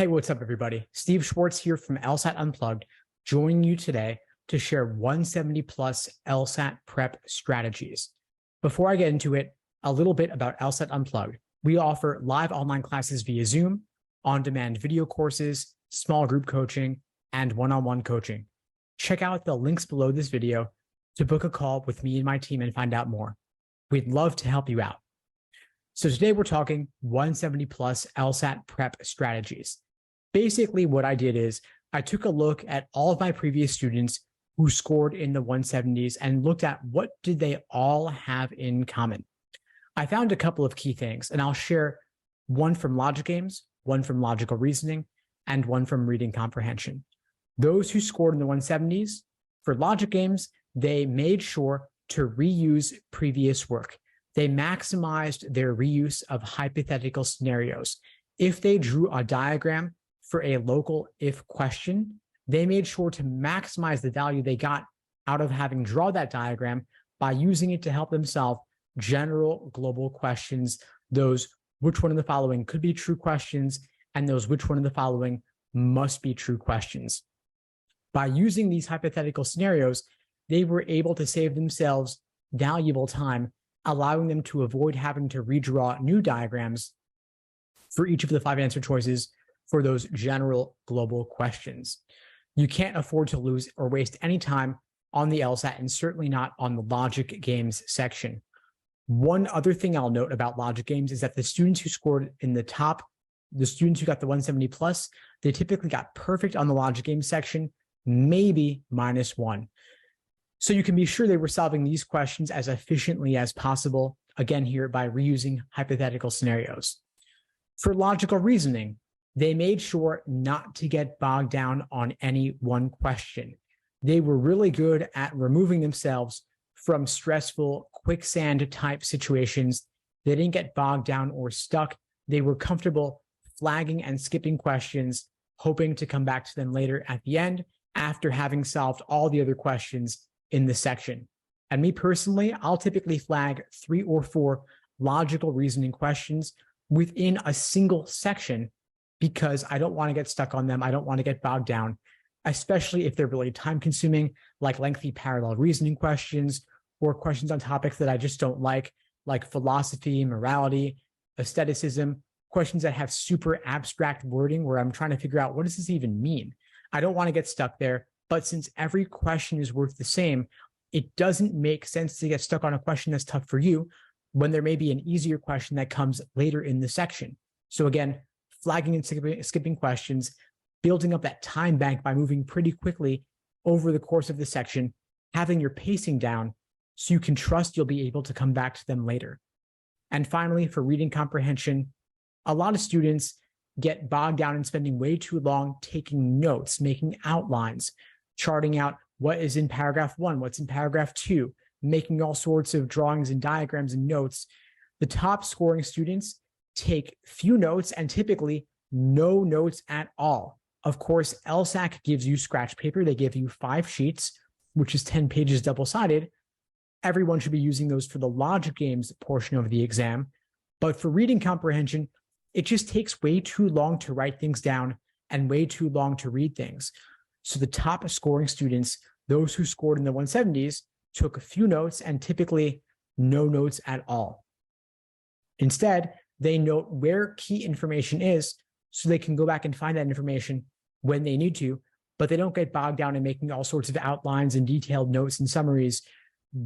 Hey, what's up, everybody? Steve Schwartz here from LSAT Unplugged, joining you today to share 170 plus LSAT prep strategies. Before I get into it, a little bit about LSAT Unplugged. We offer live online classes via Zoom, on-demand video courses, small group coaching, and one-on-one coaching. Check out the links below this video to book a call with me and my team and find out more. We'd love to help you out. So today we're talking 170 plus LSAT prep strategies. Basically what I did is I took a look at all of my previous students who scored in the 170s and looked at what did they all have in common. I found a couple of key things, and I'll share one from logic games, one from logical reasoning, and one from reading comprehension. Those who scored in the 170s, for logic games, they made sure to reuse previous work. They maximized their reuse of hypothetical scenarios. If they drew a diagram for a local if question, they made sure to maximize the value they got out of having draw that diagram by using it to help them solve general global questions, those which one of the following could be true questions, and those which one of the following must be true questions. By using these hypothetical scenarios, they were able to save themselves valuable time, allowing them to avoid having to redraw new diagrams for each of the 5 answer choices for those general global questions. You can't afford to lose or waste any time on the LSAT, and certainly not on the logic games section. One other thing I'll note about logic games is that the students who scored in the top, the students who got the 170 plus, they typically got perfect on the logic games section, maybe -1. So you can be sure they were solving these questions as efficiently as possible, again here by reusing hypothetical scenarios. For logical reasoning, they made sure not to get bogged down on any one question. They were really good at removing themselves from stressful quicksand type situations. They didn't get bogged down or stuck. They were comfortable flagging and skipping questions, hoping to come back to them later at the end after having solved all the other questions in the section. And me personally, I'll typically flag 3 or 4 logical reasoning questions within a single section because I don't want to get stuck on them. I don't want to get bogged down, especially if they're really time consuming, like lengthy parallel reasoning questions or questions on topics that I just don't like philosophy, morality, aestheticism, questions that have super abstract wording where I'm trying to figure out what does this even mean? I don't want to get stuck there. But since every question is worth the same, it doesn't make sense to get stuck on a question that's tough for you when there may be an easier question that comes later in the section. So again, flagging and skipping questions, building up that time bank by moving pretty quickly over the course of the section, having your pacing down so you can trust you'll be able to come back to them later. And finally, for reading comprehension, a lot of students get bogged down in spending way too long taking notes, making outlines, charting out what is in paragraph 1, what's in paragraph 2, making all sorts of drawings and diagrams and notes. The top scoring students take few notes and typically no notes at all. Of course, LSAC gives you scratch paper. They give you 5 sheets, which is 10 pages double-sided. Everyone should be using those for the logic games portion of the exam. But for reading comprehension, it just takes way too long to write things down and way too long to read things. So the top scoring students, those who scored in the 170s, took a few notes and typically no notes at all. Instead, they note where key information is so they can go back and find that information when they need to, but they don't get bogged down in making all sorts of outlines and detailed notes and summaries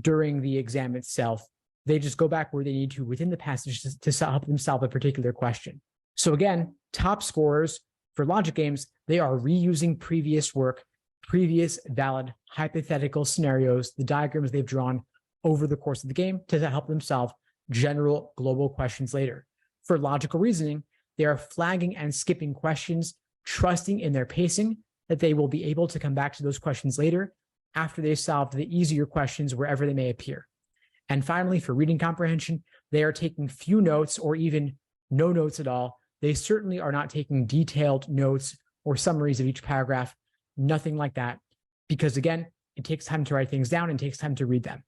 during the exam itself. They just go back where they need to within the passage to help them solve a particular question. So again, top scorers for logic games, they are reusing previous work, previous valid hypothetical scenarios, the diagrams they've drawn over the course of the game to help them solve general global questions later. For logical reasoning, they are flagging and skipping questions, trusting in their pacing that they will be able to come back to those questions later after they've solved the easier questions wherever they may appear. And finally, for reading comprehension, they are taking few notes or even no notes at all. They certainly are not taking detailed notes or summaries of each paragraph, nothing like that, because again, it takes time to write things down and takes time to read them.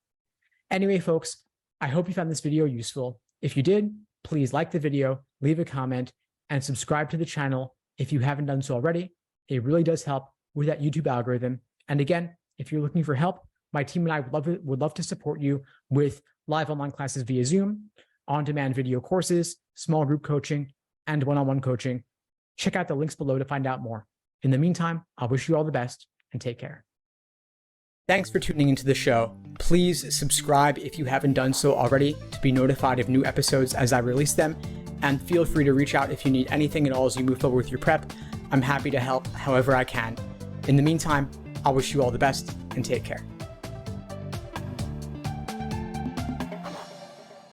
Anyway, folks, I hope you found this video useful. If you did, please like the video, leave a comment, and subscribe to the channel if you haven't done so already. It really does help with that YouTube algorithm. And again, if you're looking for help, my team and I would love to support you with live online classes via Zoom, on-demand video courses, small group coaching, and one-on-one coaching. Check out the links below to find out more. In the meantime, I wish you all the best and take care. Thanks for tuning into the show. Please subscribe if you haven't done so already to be notified of new episodes as I release them. And feel free to reach out if you need anything at all as you move forward with your prep. I'm happy to help however I can. In the meantime, I wish you all the best and take care.